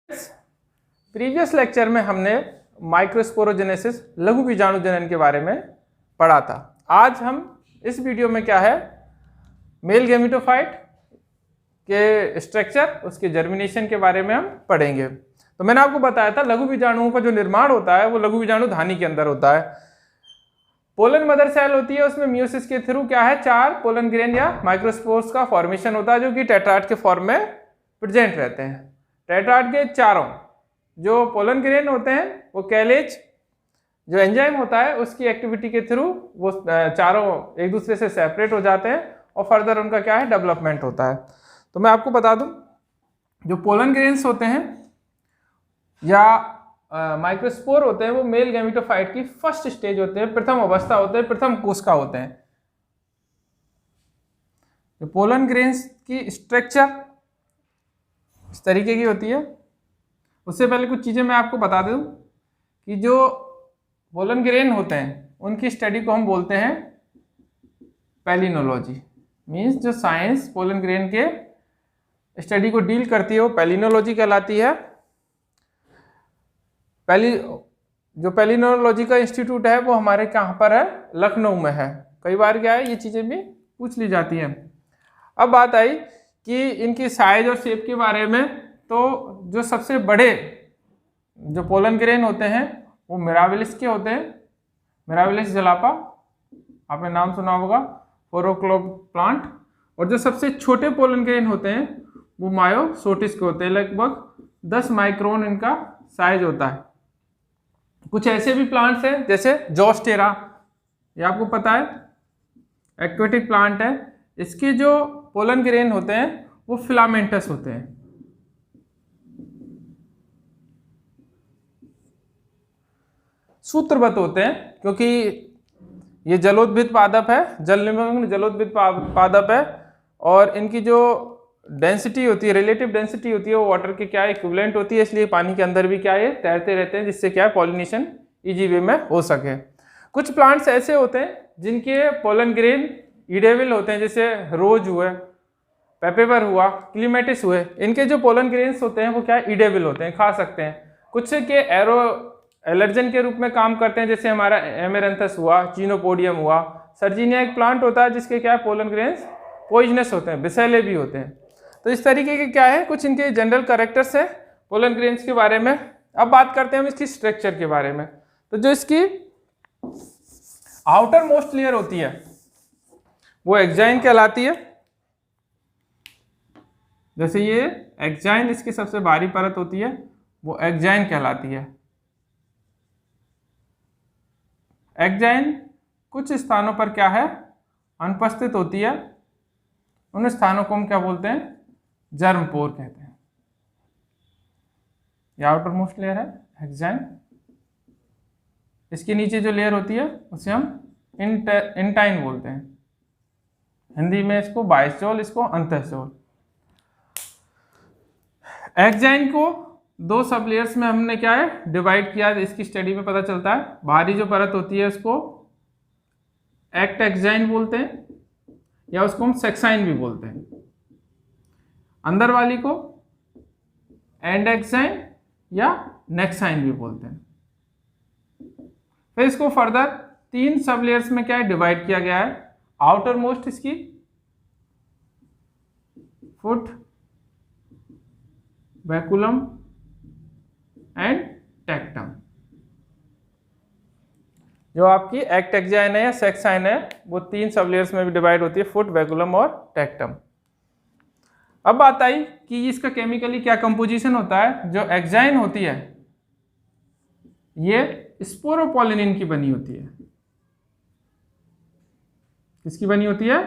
Previous lecture में हमने microsporogenesis लघु बीजाणु जनन के बारे में पढ़ा था। आज हम इस वीडियो में क्या है, मेल गैमेटोफाइट के स्ट्रक्चर, उसके जर्मिनेशन के बारे में हम पढ़ेंगे। तो मैंने आपको बताया था लघु बीजाणुओं का जो निर्माण होता है वो लघु बीजाणु धानी के अंदर होता है। पोलन मदर सेल होती है, उसमें मियोसिस के थ्रू क्या है, 4 पोलन ग्रेन या माइक्रोस्पोर्स का फॉर्मेशन होता है जो कि टेट्राड के फॉर्म में प्रेजेंट रहते हैं। टेट्राड के चारों जो पोलन ग्रेन होते हैं वो कैलेज जो एंजाइम होता है उसकी एक्टिविटी के थ्रू वो चारों एक दूसरे से सेपरेट हो जाते हैं और फर्दर उनका क्या है, डेवलपमेंट होता है। तो मैं आपको बता दूं, जो पोलन ग्रेन्स होते हैं या माइक्रोस्पोर होते हैं वो मेल गैमेटोफाइट की फर्स्ट स्टेज होते हैं, प्रथम अवस्था होते हैं, प्रथम कोशिका होते हैं। जो पोलन ग्रेन्स की स्ट्रक्चर इस तरीके की होती है। उससे पहले कुछ चीज़ें मैं आपको बता दूं कि जो पोलन ग्रेन होते हैं उनकी स्टडी को हम बोलते हैं पैलिनोलॉजी। मीन्स जो साइंस पोलन ग्रेन के स्टडी को डील करती है वो पैलिनोलॉजी कहलाती है। जो पैलिनोलॉजी का इंस्टीट्यूट है वो हमारे कहाँ पर है, लखनऊ में है। कई बार क्या है, ये चीज़ें भी पूछ ली जाती हैं। अब बात आई कि इनकी साइज और शेप के बारे में। तो जो सबसे बड़े जो पोलन ग्रेन होते हैं वो मिराबिलिस के होते हैं। मिराबिलिस जलापा, आपने नाम सुना होगा, फोरोक्लोब प्लांट। और जो सबसे छोटे पोलन ग्रेन होते हैं वो मायोसोटिस के होते हैं। लगभग 10 माइक्रोन इनका साइज होता है। कुछ ऐसे भी प्लांट्स हैं जैसे जोस्टेरा, ये आपको पता है एक्वेटिक प्लांट है। इसके जो पोलन ग्रेन होते हैं वो फिलामेंटस होते हैं। सूत्रबद्ध होते हैं क्योंकि ये जलोद्भिद पादप है, जल निमग्न जलोद्भिद पादप है। और इनकी जो डेंसिटी होती है, रिलेटिव डेंसिटी होती है, वो वाटर के क्या इक्विवेलेंट होती है, इसलिए पानी के अंदर भी क्या है तैरते रहते हैं, जिससे क्या है पॉलिनेशन इजी वे में हो सके। कुछ प्लांट्स ऐसे होते हैं जिनके पोलन ग्रेन ईडेबल होते हैं, जैसे रोज हुए, पेपेवर हुआ, क्लीमेटिस हुए। इनके जो पोलन ग्रेन्स होते हैं वो क्या ईडेबल होते हैं, खा सकते हैं। कुछ के एरो एलर्जन के रूप में काम करते हैं, जैसे हमारा एमेरंथस हुआ, चीनोपोडियम हुआ। सर्जिनिया एक प्लांट होता है जिसके क्या है पोलन ग्रेन्स पॉइजनस होते हैं, विषैले भी होते हैं। तो इस तरीके के क्या है कुछ इनके जनरल कैरेक्टर्स है पोलन ग्रेन्स के बारे में। अब बात करते हैं हम इसकी स्ट्रक्चर के बारे में। तो जो इसकी आउटर मोस्ट लेयर होती है वो एक्जाइन कहलाती है। जैसे ये एक्जाइन, इसकी सबसे बाहरी परत होती है वो एक्जाइन कहलाती है। एक्जाइन कुछ स्थानों पर क्या है अनुपस्थित होती है, उन स्थानों को हम क्या बोलते हैं, जर्म पोर कहते हैं। यह आउटर मोस्ट लेयर है एक्जाइन। इसके नीचे जो लेयर होती है उसे हम इंटाइन बोलते हैं। हिंदी में इसको बाइस्टोल, इसको अंतःस्टोल। एक्जाइन को 2 सब लेयर्स में हमने क्या है डिवाइड किया, इसकी स्टडी में पता चलता है। बाहरी जो परत होती है उसको एक्ट एक्जाइन बोलते हैं या उसको हम सेक्साइन भी बोलते हैं। अंदर वाली को एंड एक्जाइन या नेक्साइन भी बोलते हैं। फिर इसको फर्दर 3 सब लेयर्स में क्या है डिवाइड किया गया है। आउटर मोस्ट इसकी फुट, वैकुलम एंड टेक्टम। जो आपकी एक्ट एक्जाइन है या सेक्साइन है वो 3 सब लेयर्स में भी डिवाइड होती है, फुट, वैकुलम और टेक्टम। अब बात आई कि इसका केमिकली क्या कंपोजिशन होता है। जो एक्जाइन होती है ये स्पोरोपोलिनिन की बनी होती है। किसकी बनी होती है,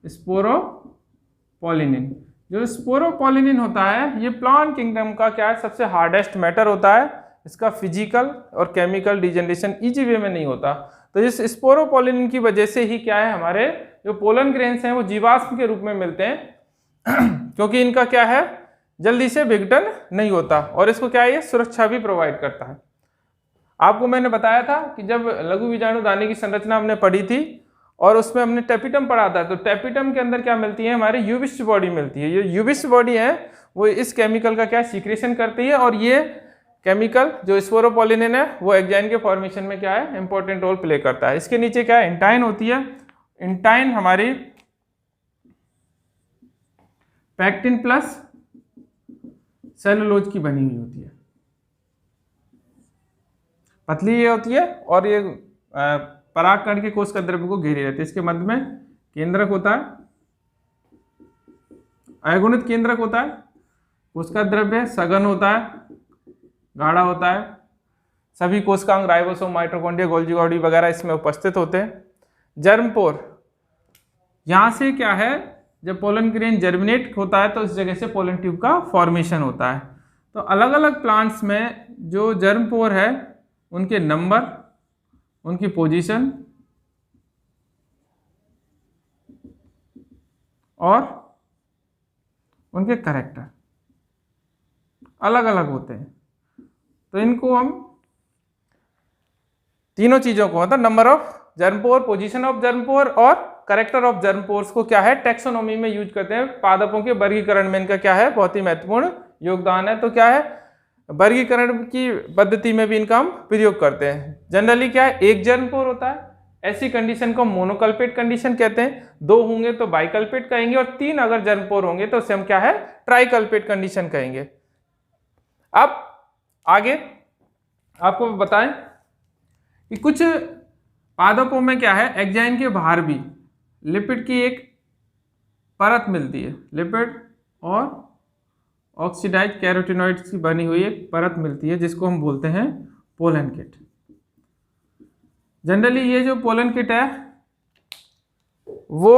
स्पोरोपोलिनिन। जो स्पोरोपोलिनिन होता है ये प्लांट किंगडम का क्या है सबसे हार्डेस्ट मैटर होता है। इसका फिजिकल और केमिकल डिजेनरेशन इजी वे में नहीं होता। तो इस स्पोरोपोलिनिन की वजह से ही क्या है हमारे जो पोलन ग्रेन्स हैं वो जीवाश्म के रूप में मिलते हैं क्योंकि इनका क्या है जल्दी से विघटन नहीं होता और इसको क्या है ये सुरक्षा भी प्रोवाइड करता है। आपको मैंने बताया था कि जब लघु बीजाणु दानी की संरचना हमने पढ़ी थी और उसमें हमने टेपिटम पढ़ा था, तो टेपिटम के अंदर क्या मिलती है हमारी यूविस्ट बॉडी मिलती है। ये यूविस्ट बॉडी है वो इस केमिकल का क्या सीक्रेशन करती है, और ये केमिकल जो स्पोरोपोलिनिन है वो एग्जाइन के फॉर्मेशन में क्या है इंपॉर्टेंट रोल प्ले करता है। इसके नीचे क्या है इंटाइन होती है। इंटाइन हमारी पैक्टिन प्लस सेलुलोज की बनी हुई होती है, पतली ये होती है और ये परागकण के कोशिका द्रव्य को घेरे रहती है। इसके मध्य में केंद्रक होता है, अगुणित केंद्रक होता है, कोशिका द्रव्य सघन होता है, गाढ़ा होता है, सभी कोशिकांग राइबोसोम माइटोकॉन्ड्रिया गोल्गी बॉडी वगैरह इसमें उपस्थित होते हैं। जर्मपोर, यहाँ से क्या है जब पोलन ग्रेन जर्मिनेट होता है तो इस जगह से पोलन ट्यूब का फॉर्मेशन होता है। तो अलग अलग प्लांट्स में जो जर्मपोर है उनके नंबर, उनकी पोजीशन और उनके कैरेक्टर अलग अलग होते हैं। तो इनको हम तीनों चीजों को मतलब number of germ pore, position of germ pore और कैरेक्टर ऑफ जर्मपोर्स को क्या है टैक्सोनॉमी में यूज करते हैं। पादपों के वर्गीकरण में इनका क्या है बहुत ही महत्वपूर्ण योगदान है। तो क्या है वर्गीकरण की पद्धति में भी इनका हम प्रयोग करते हैं। जनरली क्या है एक जर्मपोर होता है, ऐसी कंडीशन को मोनोकल्पेट कंडीशन कहते हैं। दो होंगे तो बाइकल्पेट कहेंगे और तीन अगर जर्मपोर होंगे तो उसे हम क्या है ट्राइकल्पेट कंडीशन कहेंगे। अब आगे आपको बताएं कि कुछ पादपों में क्या है एग्जाइन के बाहर भी लिपिड की एक परत मिलती है, लिपिड और ऑक्सीडाइज्ड कैरोटीनॉइड्स की बनी हुई एक परत मिलती है जिसको हम बोलते हैं पोलन किट। जनरली ये जो पोलन किट है वो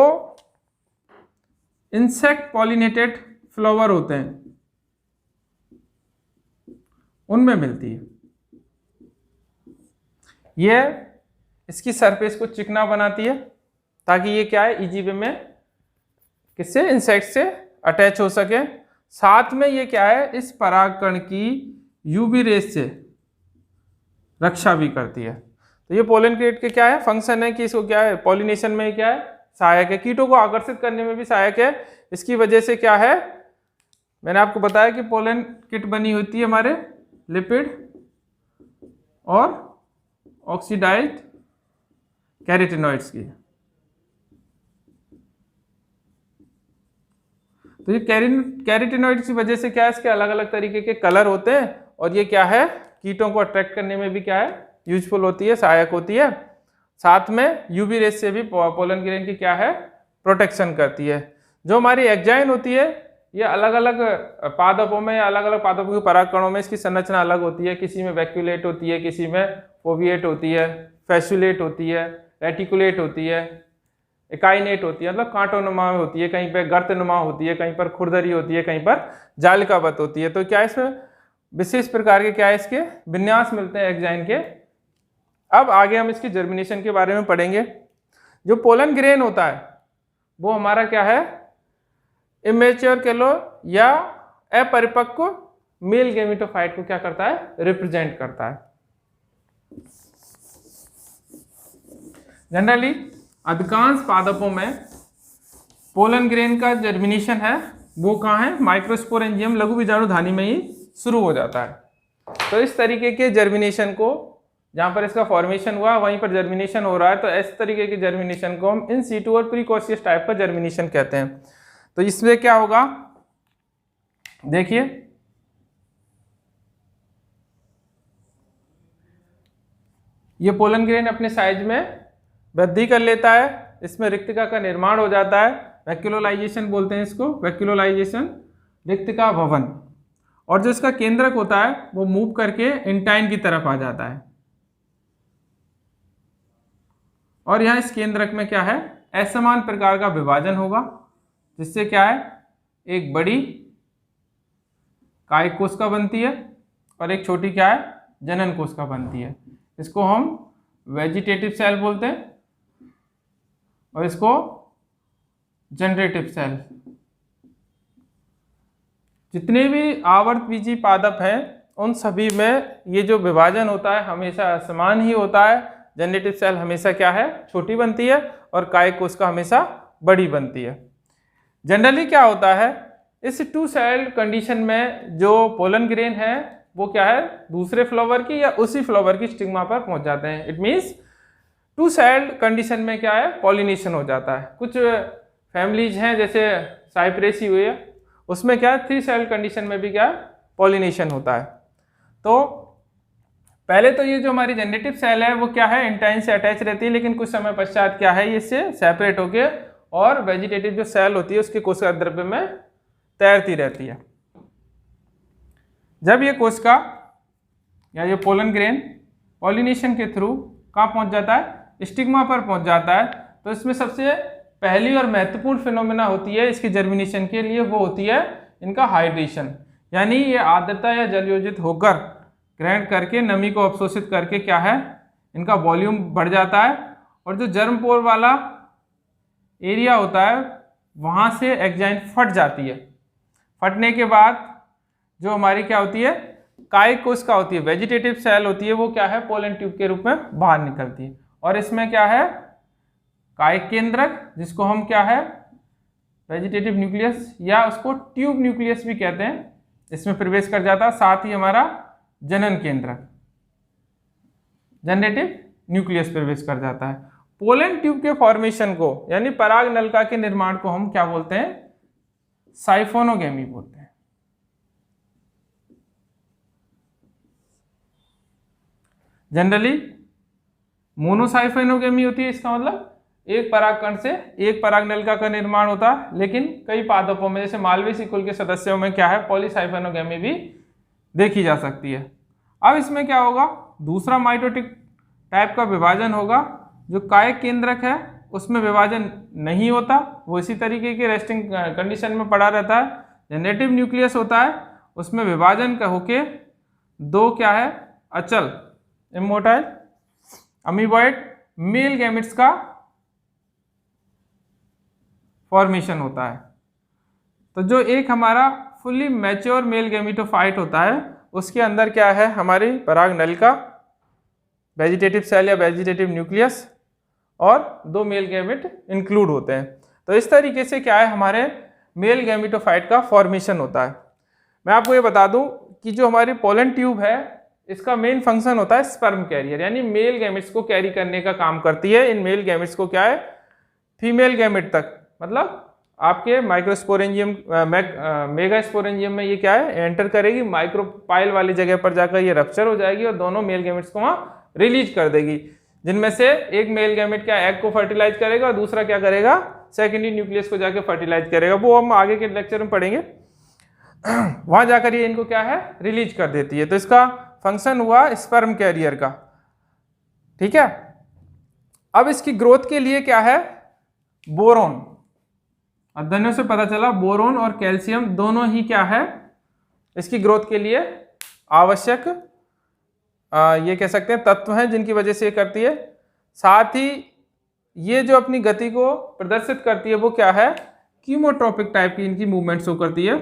इंसेक्ट पॉलिनेटेड फ्लावर होते हैं उनमें मिलती है। ये इसकी सरफेस को चिकना बनाती है ताकि ये क्या है इजी वे में किससे इंसेक्ट से अटैच हो सके। साथ में ये क्या है इस परागकण की यूवी रेस से रक्षा भी करती है। तो ये पोलन किट के क्या है फंक्शन है कि इसको क्या है पॉलिनेशन में क्या है सहायक है, कीटों को आकर्षित करने में भी सहायक है। इसकी वजह से क्या है मैंने आपको बताया कि पोलन किट बनी होती है हमारे लिपिड और ऑक्सीडाइज्ड कैरोटीनॉइड्स की। तो ये कैरोटीनॉइड्स की वजह से क्या है इसके अलग अलग तरीके के कलर होते हैं और ये क्या है कीटों को अट्रैक्ट करने में भी क्या है यूजफुल होती है, सहायक होती है। साथ में यूवी रेस से भी पोलन ग्रेन की क्या है प्रोटेक्शन करती है। जो हमारी एग्जाइन होती है ये अलग अलग पादपों में अलग अलग पादपों के परागकणों में इसकी संरचना अलग होती है। किसी में वैक्यूलेट होती है, किसी में फोविएट होती है, फैसुलेट होती है, रेटिकुलेट होती है, एकाइनेट होती है मतलब कांटोनुमा होती है, कहीं पर गर्तनुमा होती है, कहीं पर खुरदरी होती है, कहीं पर जालिकावत होती है। तो क्या इसमें विशेष प्रकार के क्या है इसके विन्यास मिलते हैं एग्जाइन के। अब आगे हम इसकी जर्मिनेशन के बारे में पढ़ेंगे। जो पोलन ग्रेन होता है वो हमारा क्या है इमेच्योर कह लो या अपरिपक्व मेल गैमेटोफाइट को क्या करता है रिप्रेजेंट करता है। जनरली अधिकांश पादपों में पोलन ग्रेन का जर्मिनेशन है वो कहाँ है माइक्रोस्पोरेंजियम लघु बीजाणुधानी में ही शुरू हो जाता है। तो इस तरीके के जर्मिनेशन को जहाँ पर इसका फॉर्मेशन हुआ वहीं पर जर्मिनेशन हो रहा है तो इस तरीके के जर्मिनेशन को हम इन सीटू और प्रीकॉशियस टाइप का जर्मिनेशन कहते हैं। तो इसमें क्या होगा देखिए ये पोलन ग्रेन अपने साइज में वृद्धि कर लेता है, इसमें रिक्तिका का निर्माण हो जाता है, वैक्यूलोलाइजेशन बोलते हैं इसको, वैक्यूलोलाइजेशन रिक्तिका भवन। और जो इसका केंद्रक होता है वो मूव करके इंटाइन की तरफ आ जाता है और यहाँ इस केंद्रक में क्या है असमान प्रकार का विभाजन होगा जिससे क्या है एक बड़ी कायिक कोशिका बनती है और एक छोटी क्या है जनन कोशिका बनती है। इसको हम वेजिटेटिव सेल बोलते हैं और इसको जनरेटिव सेल। जितने भी आवर्तबीजी पादप हैं उन सभी में ये जो विभाजन होता है हमेशा असमान ही होता है। जनरेटिव सेल हमेशा क्या है छोटी बनती है और कायिक कोशिका हमेशा बड़ी बनती है। जनरली क्या होता है इस टू सेल्ड कंडीशन में जो पोलन ग्रेन है वो क्या है, दूसरे फ्लावर की या उसी फ्लावर की स्टिग्मा पर पहुंच जाते हैं। It means two celled condition में क्या है, पॉलिनेशन हो जाता है। कुछ फैमिलीज हैं जैसे साइप्रेसी हुई है, उसमें क्या है, थ्री सेल्ड कंडीशन में भी क्या है, पॉलिनेशन होता है। तो पहले तो ये जो हमारी जनरेटिव सेल है वो क्या है, इंटाइन से अटैच रहती है, लेकिन कुछ समय पश्चात क्या है, ये इससे सेपरेट होके और वेजिटेटिव जो सेल होती है उसके कोशिका द्रव्य में तैरती रहती है। जब ये कोशिका या ये पोलन ग्रेन पॉलिनेशन के थ्रू कहाँ पहुंच जाता है, स्टिग्मा पर पहुंच जाता है, तो इसमें सबसे पहली और महत्वपूर्ण फिनोमेना होती है इसकी जर्मिनेशन के लिए, वो होती है इनका हाइड्रेशन। यानी ये आर्द्रता या जलयोजित होकर ग्रहण करके नमी को अवशोषित करके क्या है, इनका वॉल्यूम बढ़ जाता है और जो जर्म पोर वाला एरिया होता है वहाँ से एक्जाइन फट जाती है। फटने के बाद जो हमारी क्या होती है, कायिक कोशिका होती है, वेजिटेटिव सेल होती है, वो क्या है, पोलन ट्यूब के रूप में बाहर निकलती है। और इसमें क्या है, कायिक केंद्रक, जिसको हम क्या है, वेजिटेटिव न्यूक्लियस या उसको ट्यूब न्यूक्लियस भी कहते हैं, इसमें प्रवेश कर जाता है। साथ ही हमारा जनन केंद्रक, जनरेटिव न्यूक्लियस प्रवेश कर जाता है। पोलन ट्यूब के फॉर्मेशन को यानी पराग नलिका के निर्माण को हम क्या बोलते हैं, साइफोनोगेमी बोलते हैं। जनरली मोनोसाइफोनोगेमी होती है, इसका मतलब एक परागकण से एक पराग नलिका का निर्माण होता है, लेकिन कई पादपों में जैसे मालवेसी कुल के सदस्यों में क्या है, पॉलीसाइफोनोगेमी भी देखी जा सकती है। अब इसमें क्या होगा, दूसरा माइटोटिक टाइप का विभाजन होगा। जो कायिक केंद्रक है उसमें विभाजन नहीं होता, वो इसी तरीके के रेस्टिंग कंडीशन में पड़ा रहता है। जनरेटिव न्यूक्लियस होता है, उसमें विभाजन का होके दो क्या है, अचल इमोटाइल अमीबॉइड मेल गैमेट्स का फॉर्मेशन होता है। तो जो एक हमारा फुल्ली मैच्योर मेल गैमेटोफाइट होता है उसके अंदर क्या है, हमारी पराग नलिका, वेजिटेटिव सेल या वेजिटेटिव न्यूक्लियस और दो मेल गैमेट इंक्लूड होते हैं। तो इस तरीके से क्या है, हमारे मेल गैमेटोफाइट का फॉर्मेशन होता है। मैं आपको ये बता दूं कि जो हमारी पोलन ट्यूब है इसका मेन फंक्शन होता है स्पर्म कैरियर, यानी मेल गैमेट्स को कैरी करने का काम करती है। इन मेल गैमेट्स को क्या है, फीमेल गैमेट तक, मतलब आपके माइक्रोस्पोरेंजियम मेगास्पोरेंजियम में ये क्या है, एंटर करेगी, माइक्रोपाइल वाली जगह पर जाकर ये रप्चर हो जाएगी और दोनों मेल गैमेट्स को वहाँ रिलीज कर देगी, जिनमें से एक मेल गैमेट क्या एग को फर्टिलाइज करेगा और दूसरा क्या करेगा, सेकेंडरी न्यूक्लियस को जाकर फर्टिलाइज करेगा। वो हम आगे के लेक्चर में पढ़ेंगे। वहां जाकर ये इनको क्या है, रिलीज कर देती है। तो इसका फंक्शन हुआ स्पर्म कैरियर का, ठीक है। अब इसकी ग्रोथ के लिए क्या है, बोरोन, अध्ययनों से पता चला बोरोन और कैल्शियम दोनों ही क्या है, इसकी ग्रोथ के लिए आवश्यक ये कह सकते हैं तत्व हैं, जिनकी वजह से ये करती है। साथ ही ये जो अपनी गति को प्रदर्शित करती है वो क्या है, कीमोट्रोपिक टाइप की इनकी मूवमेंट शो करती है।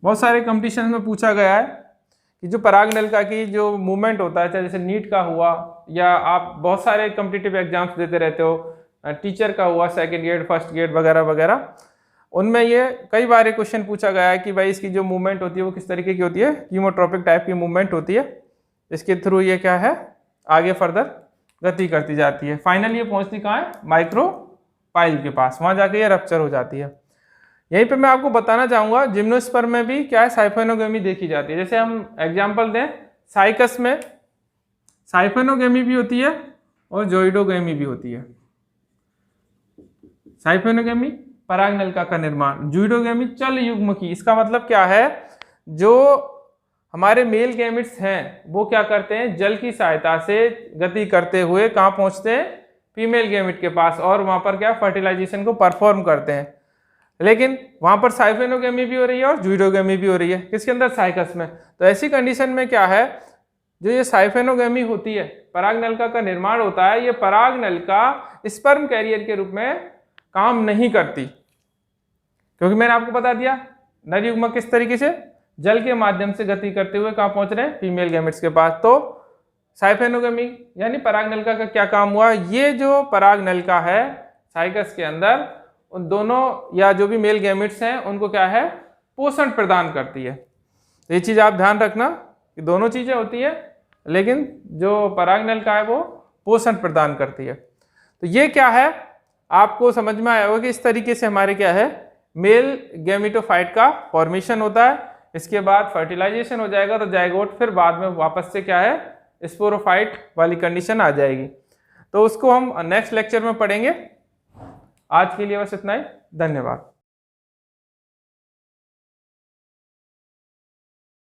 बहुत सारे कंपटीशन में पूछा गया है कि जो पराग नलिका की जो मूवमेंट होता है, चाहे जैसे नीट का हुआ या आप बहुत सारे कॉम्पिटिटिव एग्जाम्स देते रहते हो, टीचर का हुआ, सेकंड ग्रेड, फर्स्ट ग्रेड वगैरह वगैरह, उनमें ये कई बार क्वेश्चन पूछा गया है कि भाई इसकी जो मूवमेंट होती है वो किस तरीके की होती है, कीमोट्रोपिक टाइप की मूवमेंट होती है। इसके थ्रू ये क्या है, आगे फर्दर गति करती जाती है। फाइनली ये पहुंचती कहाँ है, माइक्रोपाइल के पास, वहां जाके ये रप्चर हो जाती है। यहीं पे मैं आपको बताना चाहूंगा जिम्नोस्पर्म में भी क्या है, साइफोनोगेमी देखी जाती है। जैसे हम एग्जांपल दें, साइकस में साइफोनोगेमी भी होती है और जोइडोगेमी भी होती है। साइफोनोगेमी पराग नलिका का निर्माण, जोइडोगेमी चल युग्म की। इसका मतलब क्या है, जो हमारे मेल गैमेट्स हैं वो क्या करते हैं, जल की सहायता से गति करते हुए कहाँ पहुंचते हैं, फीमेल गैमेट के पास, और वहां पर क्या फर्टिलाइजेशन को परफॉर्म करते हैं। लेकिन वहां पर साइफोनोगेमी भी हो रही है और जोइडोगेमी भी हो रही है, किसके अंदर, साइकस में। तो ऐसी कंडीशन में क्या है, जो ये साइफोनोगेमी होती है, पराग नलिका का निर्माण होता है, ये पराग नलिका स्पर्म कैरियर के रूप में काम नहीं करती, क्योंकि मैंने आपको बता दिया नर युग्मक किस तरीके से जल के माध्यम से गति करते हुए कहाँ पहुंच रहे हैं, फीमेल गैमेट्स के पास। तो साइफोनोगेमी यानी पराग नलिका का क्या काम हुआ, ये जो पराग नलिका है साइकस के अंदर, उन दोनों या जो भी मेल गैमेट्स हैं उनको क्या है, पोषण प्रदान करती है। ये चीज़ आप ध्यान रखना कि दोनों चीज़ें होती है, लेकिन जो परागनलिका है वो पोषण प्रदान करती है। तो ये क्या है, आपको समझ में आया होगा कि इस तरीके से हमारे क्या है, मेल गैमेटोफाइट का फॉर्मेशन होता है। इसके बाद फर्टिलाइजेशन हो जाएगा तो जाइगोट फिर बाद में वापस से क्या है, स्पोरोफाइट वाली कंडीशन आ जाएगी। तो उसको हम नेक्स्ट लेक्चर में पढ़ेंगे। आज के लिए बस इतना ही, धन्यवाद।